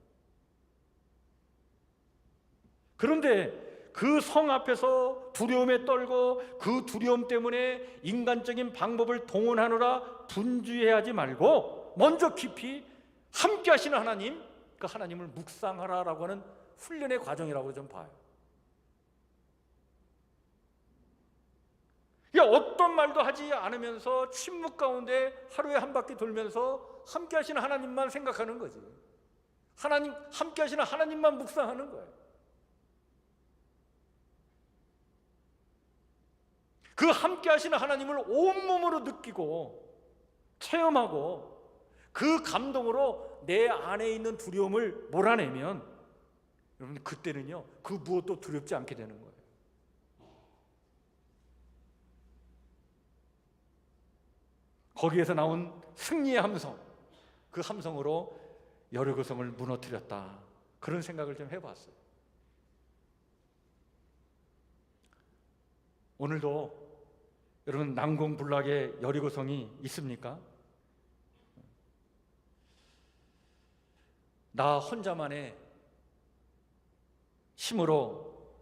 그런데 그 성 앞에서 두려움에 떨고 그 두려움 때문에 인간적인 방법을 동원하느라 분주해하지 말고 먼저 깊이 함께 하시는 하나님, 그 하나님을 묵상하라라고 하는 훈련의 과정이라고 좀 봐요. 어떤 말도 하지 않으면서 침묵 가운데 하루에 한 바퀴 돌면서 함께 하시는 하나님만 생각하는 거지. 하나님, 함께 하시는 하나님만 묵상하는 거예요. 그 함께 하시는 하나님을 온몸으로 느끼고 체험하고 그 감동으로 내 안에 있는 두려움을 몰아내면 여러분, 그때는요, 그 무엇도 두렵지 않게 되는 거예요. 거기에서 나온 승리의 함성, 그 함성으로 여리고성을 무너뜨렸다. 그런 생각을 좀 해봤어요. 오늘도 여러분, 난공불락의 여리고성이 있습니까? 나 혼자만의 힘으로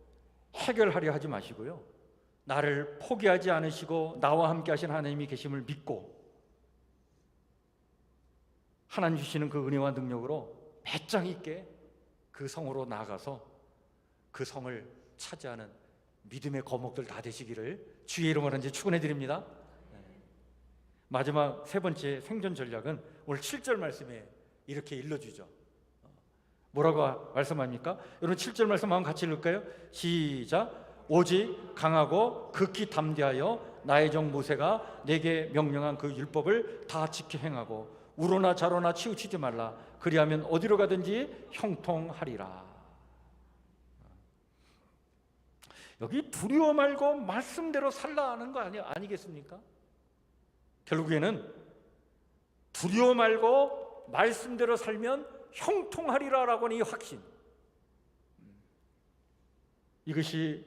해결하려 하지 마시고요, 나를 포기하지 않으시고 나와 함께 하신 하나님이 계심을 믿고 하나님 주시는 그 은혜와 능력으로 배짱 있게 그 성으로 나아가서 그 성을 차지하는 믿음의 거목들 다 되시기를 주의 이름으로 이제 축원해 드립니다. 마지막 세 번째 생존 전략은 오늘 7절 말씀에 이렇게 일러주죠. 뭐라고 말씀합니까? 여러분, 7절 말씀 한번 같이 읽을까요? 시작. 오직 강하고 극히 담대하여 나의 종 모세가 내게 명령한 그 율법을 다 지켜 행하고 우로나 좌로나 치우치지 말라. 그리하면 어디로 가든지 형통하리라. 여기 두려워 말고 말씀대로 살라 하는 거 아니겠습니까? 결국에는 두려워 말고 말씀대로 살면 형통하리라라고 하는 이 확신, 이것이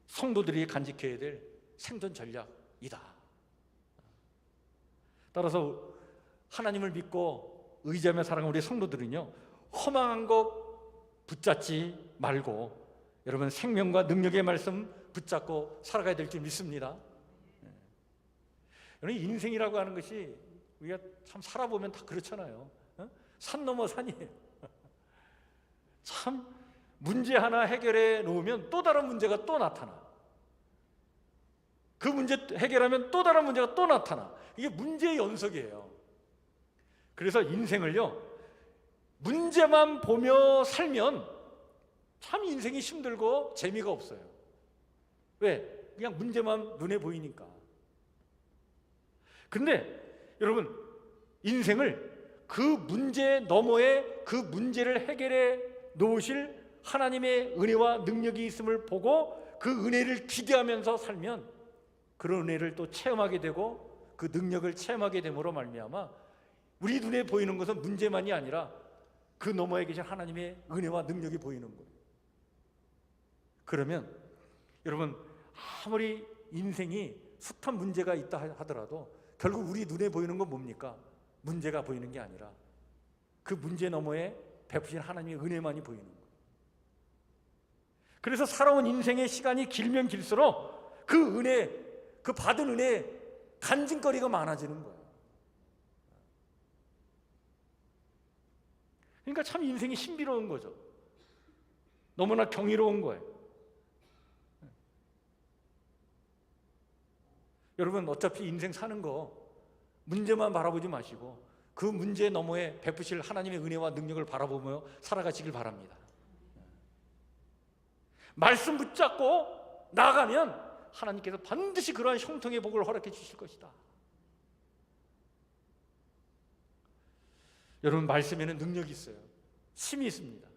성도들이 간직해야 될 생존 전략이다. 따라서 하나님을 믿고 의지하며 살아가는 우리 성도들은요, 허망한 것 붙잡지 말고 여러분 생명과 능력의 말씀 붙잡고 살아가야 될 줄 믿습니다. 여러분, 인생이라고 하는 것이 우리가 참 살아보면 다 그렇잖아요. 산 넘어 산이에요. 참 문제 하나 해결해 놓으면 또 다른 문제가 또 나타나. 그 문제 해결하면 또 다른 문제가 또 나타나. 이게 문제의 연속이에요. 그래서 인생을요, 문제만 보며 살면 참 인생이 힘들고 재미가 없어요. 왜? 그냥 문제만 눈에 보이니까. 근데 여러분, 인생을 그 문제 너머에 그 문제를 해결해 놓으실 하나님의 은혜와 능력이 있음을 보고 그 은혜를 기대하면서 살면 그런 은혜를 또 체험하게 되고 그 능력을 체험하게 됨으로 말미암아 우리 눈에 보이는 것은 문제만이 아니라 그 너머에 계신 하나님의 은혜와 능력이 보이는 거예요. 그러면 여러분, 아무리 인생이 숱한 문제가 있다 하더라도 결국 우리 눈에 보이는 건 뭡니까? 문제가 보이는 게 아니라 그 문제 너머에 베푸신 하나님의 은혜만이 보이는 거예요. 그래서 살아온 인생의 시간이 길면 길수록 그 은혜, 그 받은 은혜 간증거리가 많아지는 거예요. 그러니까 참 인생이 신비로운 거죠. 너무나 경이로운 거예요. 여러분, 어차피 인생 사는 거 문제만 바라보지 마시고 그 문제 너머에 베푸실 하나님의 은혜와 능력을 바라보며 살아가시길 바랍니다. 말씀 붙잡고 나아가면 하나님께서 반드시 그러한 형통의 복을 허락해 주실 것이다. 여러분, 말씀에는 능력이 있어요. 힘이 있습니다.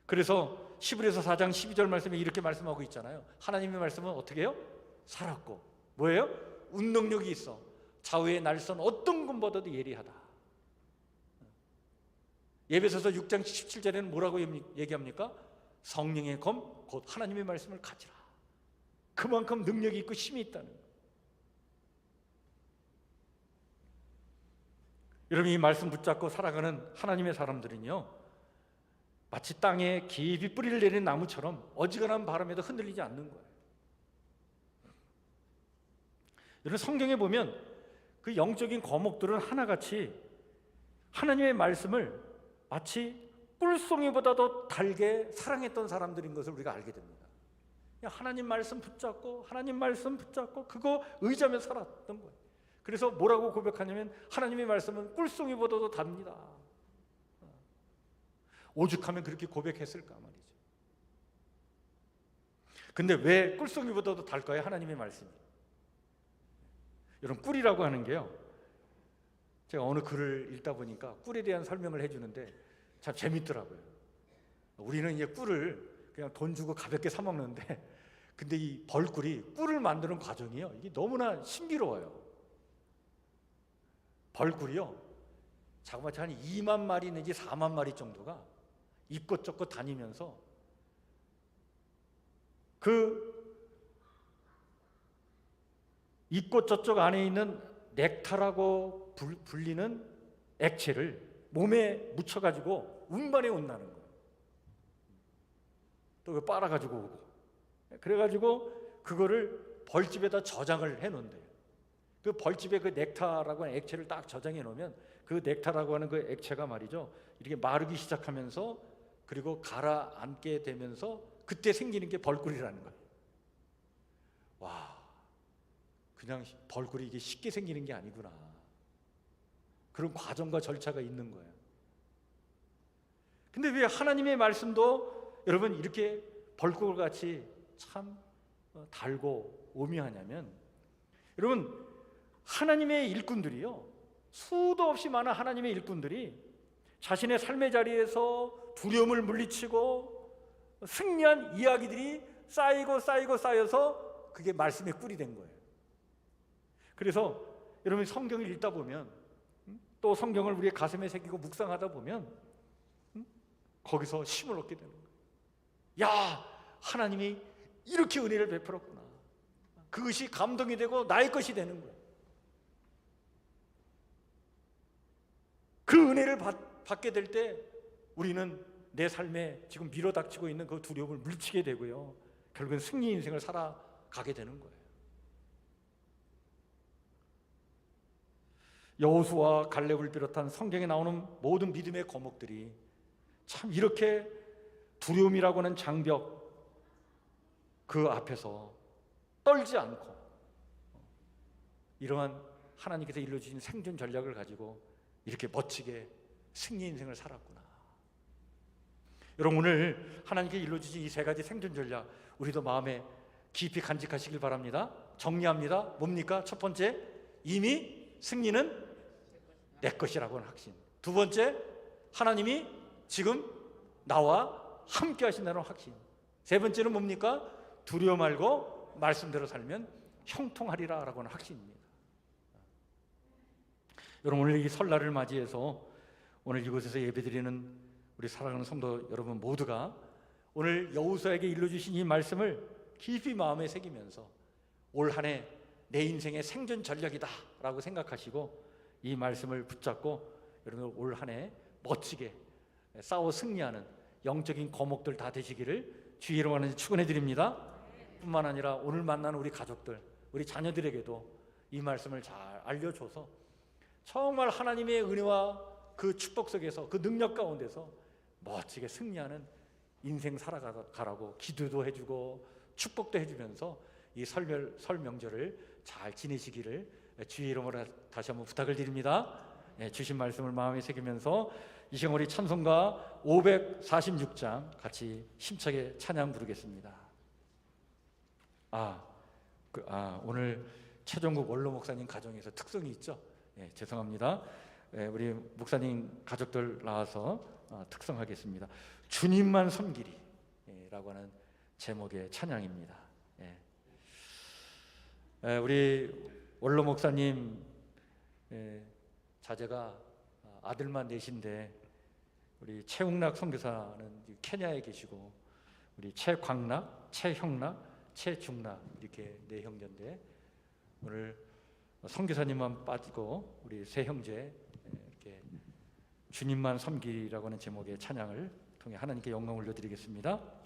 그래서 히브리서 4장 12절 말씀에 이렇게 말씀하고 있잖아요. 하나님의 말씀은 어떻게 해요? 살았고 뭐예요? 운동력이 있어 좌우의 날선 어떤 검보다도 예리하다. 에베소서 6장 17절에는 뭐라고 얘기합니까? 성령의 검 곧 하나님의 말씀을 가지라. 그만큼 능력이 있고 힘이 있다는 거예요. 여러분, 이 말씀 붙잡고 살아가는 하나님의 사람들은요, 마치 땅에 깊이 뿌리를 내린 나무처럼 어지간한 바람에도 흔들리지 않는 거예요. 여러분, 성경에 보면 그 영적인 거목들은 하나같이 하나님의 말씀을 마치 꿀송이보다도 달게 사랑했던 사람들인 것을 우리가 알게 됩니다. 하나님 말씀 붙잡고 하나님 말씀 붙잡고 그거 의지하며 살았던 거예요. 그래서 뭐라고 고백하냐면 하나님의 말씀은 꿀송이보다도 답니다. 오죽하면 그렇게 고백했을까 말이죠. 근데 왜 꿀송이보다도 달까요? 하나님의 말씀이. 여러분, 꿀이라고 하는 게요, 제가 어느 글을 읽다 보니까 꿀에 대한 설명을 해주는데 참 재밌더라고요. 우리는 이제 꿀을 그냥 돈 주고 가볍게 사 먹는데, 근데 이 벌꿀이 꿀을 만드는 과정이요, 이게 너무나 신비로워요. 벌꿀이요, 자그마치 한 2만 마리 내지 4만 마리 정도가 이곳저곳 다니면서 그 이곳저곳 안에 있는 넥타라고 불리는 액체를 몸에 묻혀가지고 운반해 온다는 거예요. 또 빨아가지고 오고, 그래가지고 그거를 벌집에다 저장을 해놓는데요. 그 벌집에 그 넥타라고 하는 액체를 딱 저장해 놓으면 그 넥타라고 하는 그 액체가 말이죠, 이렇게 마르기 시작하면서 그리고 가라앉게 되면서 그때 생기는 게 벌꿀이라는 거예요. 와, 그냥 벌꿀이 이게 쉽게 생기는 게 아니구나. 그런 과정과 절차가 있는 거예요. 근데 왜 하나님의 말씀도 여러분 이렇게 벌꿀같이 참 달고 오묘하냐면, 여러분, 하나님의 일꾼들이요, 수도 없이 많은 하나님의 일꾼들이 자신의 삶의 자리에서 두려움을 물리치고 승리한 이야기들이 쌓여서 그게 말씀의 꿀이 된 거예요. 그래서 여러분 성경을 읽다 보면 또 성경을 우리의 가슴에 새기고 묵상하다 보면 거기서 힘을 얻게 되는 거예요. 야, 하나님이 이렇게 은혜를 베풀었구나. 그것이 감동이 되고 나의 것이 되는 거예요. 그 은혜를 받게 될 때 우리는 내 삶에 지금 밀어닥치고 있는 그 두려움을 물리치게 되고요, 결국은 승리 인생을 살아가게 되는 거예요. 여호수아와 갈렙을 비롯한 성경에 나오는 모든 믿음의 거목들이 참 이렇게 두려움이라고 하는 장벽 그 앞에서 떨지 않고 이러한 하나님께서 일러주신 생존 전략을 가지고 이렇게 멋지게 승리 인생을 살았구나. 여러분, 오늘 하나님께 일러주신 이 세 가지 생존 전략 우리도 마음에 깊이 간직하시길 바랍니다. 정리합니다. 뭡니까? 첫 번째, 이미 승리는 내 것이라고 하는 확신. 두 번째, 하나님이 지금 나와 함께 하신다는 확신. 세 번째는 뭡니까? 두려워 말고 말씀대로 살면 형통하리라 라고 하는 확신입니다. 여러분, 오늘 이 설날을 맞이해서 오늘 이곳에서 예배드리는 우리 사랑하는 성도 여러분 모두가 오늘 여호수아에게 일러주신 이 말씀을 깊이 마음에 새기면서 올 한 해 내 인생의 생존 전략이다 라고 생각하시고 이 말씀을 붙잡고 여러분 올 한 해 멋지게 싸워 승리하는 영적인 거목들 다 되시기를 주의 이름으로 축원해 드립니다. 뿐만 아니라 오늘 만나는 우리 가족들, 우리 자녀들에게도 이 말씀을 잘 알려줘서 정말 하나님의 은혜와 그 축복 속에서 그 능력 가운데서 멋지게 승리하는 인생 살아가라고 기도도 해주고 축복도 해주면서 이 설 명절을 잘 지내시기를 주의 이름으로 다시 한번 부탁을 드립니다. 주신 말씀을 마음에 새기면서 이 시간 우리 찬송가 546장 같이 힘차게 찬양 부르겠습니다. 오늘 최종국 원로 목사님 가정에서 특성이 있죠. 죄송합니다. 우리 목사님 가족들 나와서 특성하겠습니다. 주님만 섬기리라고 하는 제목의 찬양입니다. 우리 원로 목사님 자제가 아들만 넷인데 우리 최웅락 선교사는 케냐에 계시고 우리 최광락, 최형락, 최중락 이렇게 네 형제인데 오늘 선교사님만 빠지고 우리 세 형제 이렇게 주님만 섬기라고 하는 제목의 찬양을 통해 하나님께 영광을 올려드리겠습니다.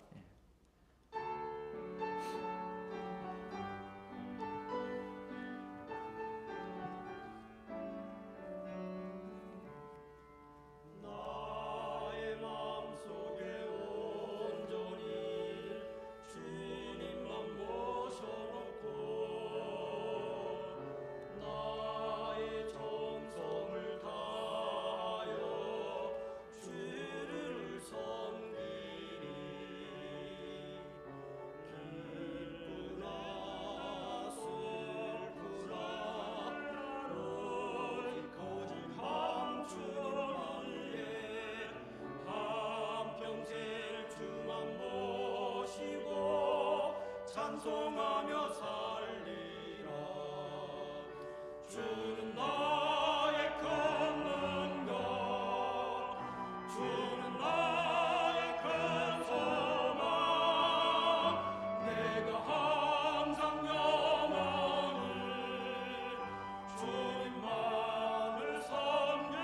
찬송하며 살리라. 주는 나의 큰 능력, 주는 나의 큰 소망. 내가 항상 영원히 주님만을 섬기리.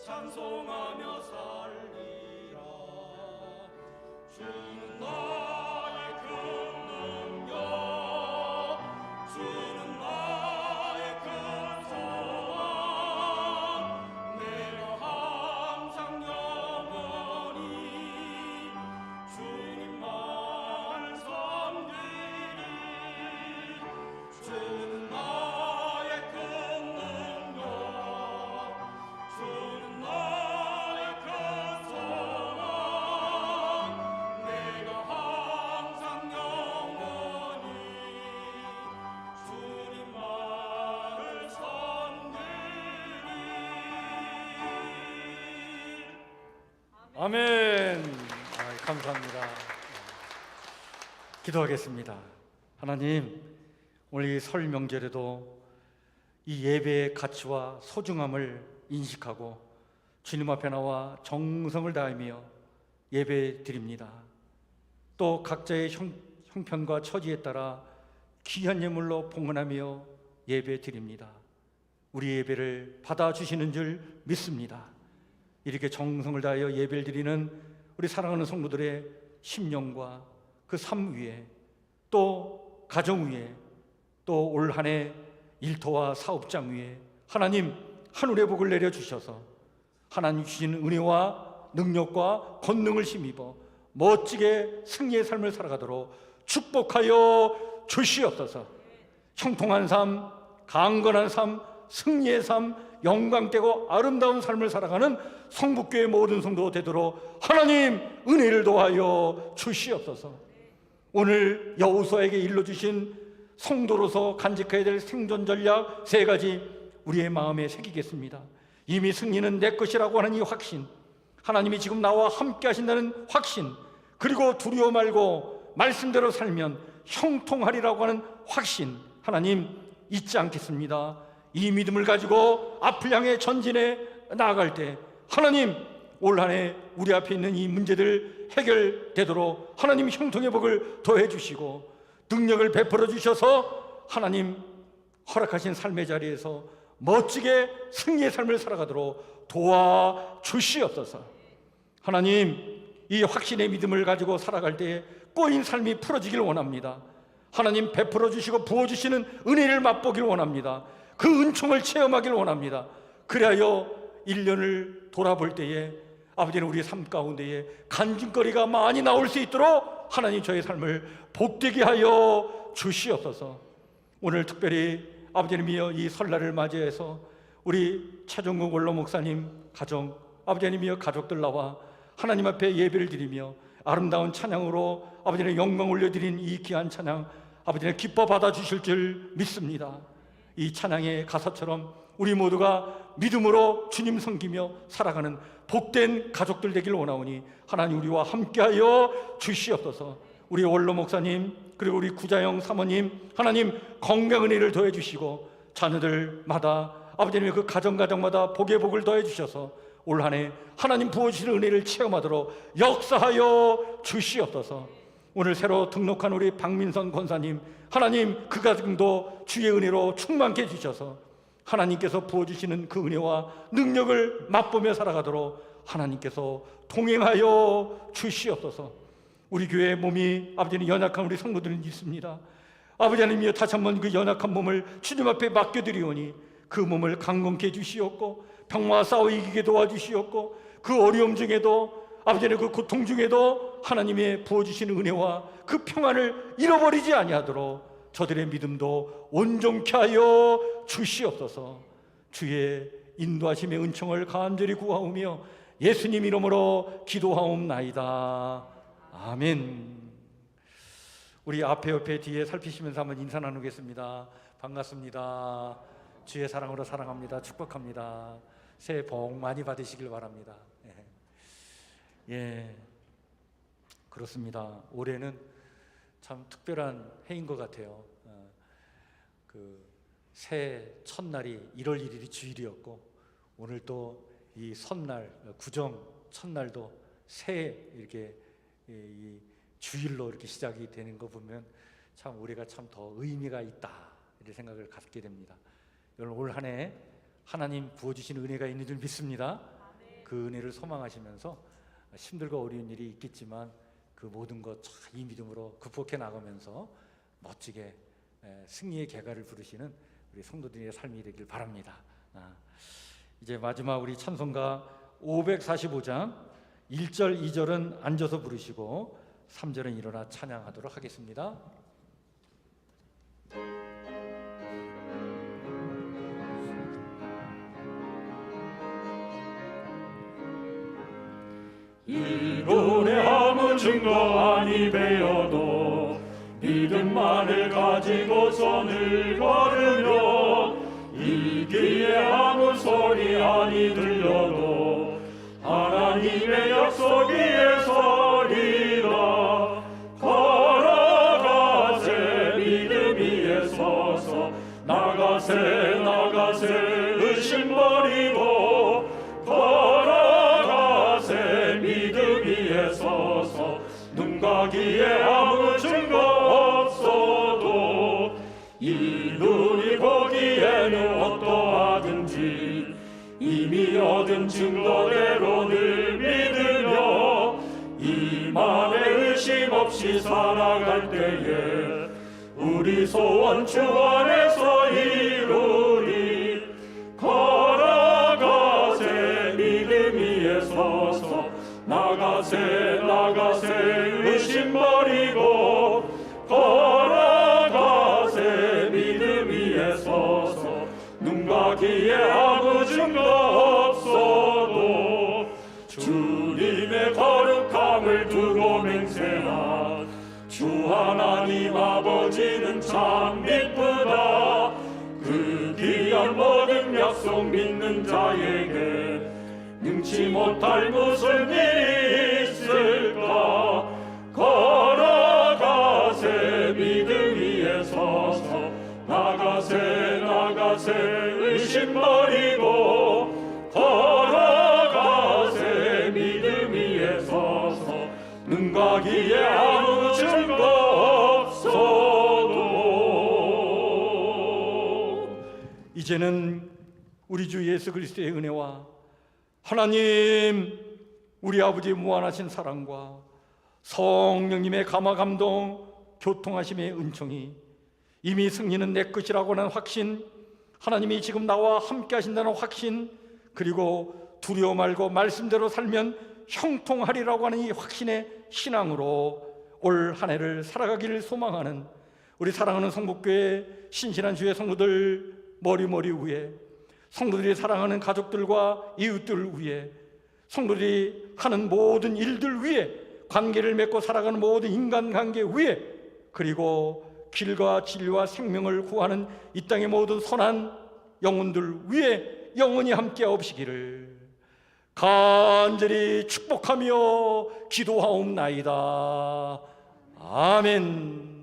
찬송하며 살리라. 주는 나의 큰 능력, 아멘. 감사합니다. 기도하겠습니다. 하나님, 오늘 이 설 명절에도 이 예배의 가치와 소중함을 인식하고 주님 앞에 나와 정성을 다하며 예배 드립니다. 또 각자의 형편과 처지에 따라 귀한 예물로 봉헌하며 예배 드립니다. 우리 예배를 받아주시는 줄 믿습니다. 이렇게 정성을 다하여 예배를 드리는 우리 사랑하는 성도들의 심령과 그 삶 위에, 또 가정 위에, 또 올 한 해 일터와 사업장 위에 하나님 하늘의 복을 내려주셔서 하나님 주신 은혜와 능력과 권능을 힘입어 멋지게 승리의 삶을 살아가도록 축복하여 주시옵소서. 형통한 삶, 강건한 삶, 승리의 삶, 영광되고 아름다운 삶을 살아가는 성북교회 모든 성도 되도록 하나님 은혜를 도하여 주시옵소서. 오늘 여호수아에게 일러주신 성도로서 간직해야 될 생존 전략 3가지 우리의 마음에 새기겠습니다. 이미 승리는 내 것이라고 하는 이 확신, 하나님이 지금 나와 함께 하신다는 확신, 그리고 두려워 말고 말씀대로 살면 형통하리라고 하는 확신, 하나님 잊지 않겠습니다. 이 믿음을 가지고 앞을 향해 전진해 나아갈 때 하나님 올 한 해 우리 앞에 있는 이 문제들 해결되도록 하나님 형통의 복을 더해 주시고 능력을 베풀어 주셔서 하나님 허락하신 삶의 자리에서 멋지게 승리의 삶을 살아가도록 도와주시옵소서. 하나님 이 확신의 믿음을 가지고 살아갈 때에 꼬인 삶이 풀어지길 원합니다. 하나님 베풀어 주시고 부어주시는 은혜를 맛보길 원합니다. 그 은총을 체험하길 원합니다. 그리하여 1년을 돌아볼 때에 아버지는 우리의 삶 가운데에 간증거리가 많이 나올 수 있도록 하나님 저의 삶을 복되게 하여 주시옵소서. 오늘 특별히 아버지님이여 이 설날을 맞이해서 우리 차종국 원로 목사님 가정, 아버지님이여 가족들 나와 하나님 앞에 예배를 드리며 아름다운 찬양으로 아버지의 영광 올려드린 이 귀한 찬양 아버지는 기뻐 받아주실 줄 믿습니다. 이 찬양의 가사처럼 우리 모두가 믿음으로 주님 섬기며 살아가는 복된 가족들 되길 원하오니 하나님 우리와 함께하여 주시옵소서. 우리 원로 목사님 그리고 우리 구자영 사모님 하나님 건강 은혜를 더해 주시고 자녀들마다 아버지님의 그 가정마다 복의 복을 더해 주셔서 올 한 해 하나님 부어주시는 은혜를 체험하도록 역사하여 주시옵소서. 오늘 새로 등록한 우리 박민선 권사님 하나님 그 가정도 주의 은혜로 충만케 해주셔서 하나님께서 부어주시는 그 은혜와 능력을 맛보며 살아가도록 하나님께서 동행하여 주시옵소서. 우리 교회의 몸이 아버지는 연약한 우리 성도들은 있습니다. 아버지 하나님이여 다시 한번 그 연약한 몸을 주님 앞에 맡겨드리오니 그 몸을 강건케 해주시옵고 병마와 싸워 이기게 도와주시옵고 그 어려움 중에도 아버지의 그 고통 중에도 하나님의 부어주시는 은혜와 그 평안을 잃어버리지 아니하도록 저들의 믿음도 온전케 하여 주시옵소서. 주의 인도하심의 은총을 간절히 구하오며 예수님 이름으로 기도하옵나이다. 아멘. 우리 앞에 옆에 뒤에 살피시면서 한번 인사 나누겠습니다. 반갑습니다. 주의 사랑으로 사랑합니다. 축복합니다. 새해 복 많이 받으시길 바랍니다. 예, 그렇습니다. 올해는 참 특별한 해인 것 같아요. 그 새해 첫날이 1월 1일이 주일이었고 오늘 또 이 선날 구정 첫날도 새해 이렇게 이 주일로 이렇게 시작이 되는 거 보면 참 올해가 참 더 의미가 있다 이런 생각을 갖게 됩니다. 여러분 올 한 해 하나님 부어주신 은혜가 있는 줄 믿습니다. 그 은혜를 소망하시면서 힘들고 어려운 일이 있겠지만 그 모든 것 이 믿음으로 극복해 나가면서 멋지게 승리의 개가를 부르시는 우리 성도들의 삶이 되길 바랍니다. 이제 마지막 우리 찬송가 545장 1절 2절은 앉아서 부르시고 3절은 일어나 찬양하도록 하겠습니다. 이 노래 아무 증거 아니 배어도 믿음만을 가지고서 늘 걸으며 이 귀에 아무 소리 아니 들려도 하나님의 역사 약속 위에 서리라. 걸어가세 믿음 위에 서서 나가세 나가세 의심 버리고 걸어가세 믿음 위에 서서 눈 가기에 아무 증거 없어도 이 눈이 보기에는 어떠하든지 이미 얻은 증거대로 늘 믿으며 이 맘에 의심 없이 살아갈 때에 우리 소원 주 안에서 이루리. 걸어가세 믿음 위에 서서 나가세 나가세 의심 버리고 걸어가세 믿음 위에 서서 눈 가기에 아무 증거 없어도 주님의 거룩함을 두고 맹세한 주 하나님 아버지는 참 미쁘다. 그 귀한 모든 약속 믿는 자에게 능치 못할 무슨 일이 있을까. 걸어가세 믿음 위에 서서 나가세 나가세 의심 버리고 걸어가세 믿음 위에 서서 눈 가기에 아무 증거 없어도. 이제는 우리 주 예수 그리스도의 은혜와 하나님 우리 아버지의 무한하신 사랑과 성령님의 감화 감동 교통하심의 은총이 이미 승리는 내 것이라고 하는 확신, 하나님이 지금 나와 함께 하신다는 확신, 그리고 두려워 말고 말씀대로 살면 형통하리라고 하는 이 확신의 신앙으로 올 한 해를 살아가기를 소망하는 우리 사랑하는 성북교회 신실한 주의 성도들 머리머리 위에, 성도들이 사랑하는 가족들과 이웃들 위에, 성도들이 하는 모든 일들 위에, 관계를 맺고 살아가는 모든 인간관계 위에, 그리고 길과 진리와 생명을 구하는 이 땅의 모든 선한 영혼들 위에 영원히 함께 하옵시기를 간절히 축복하며 기도하옵나이다. 아멘.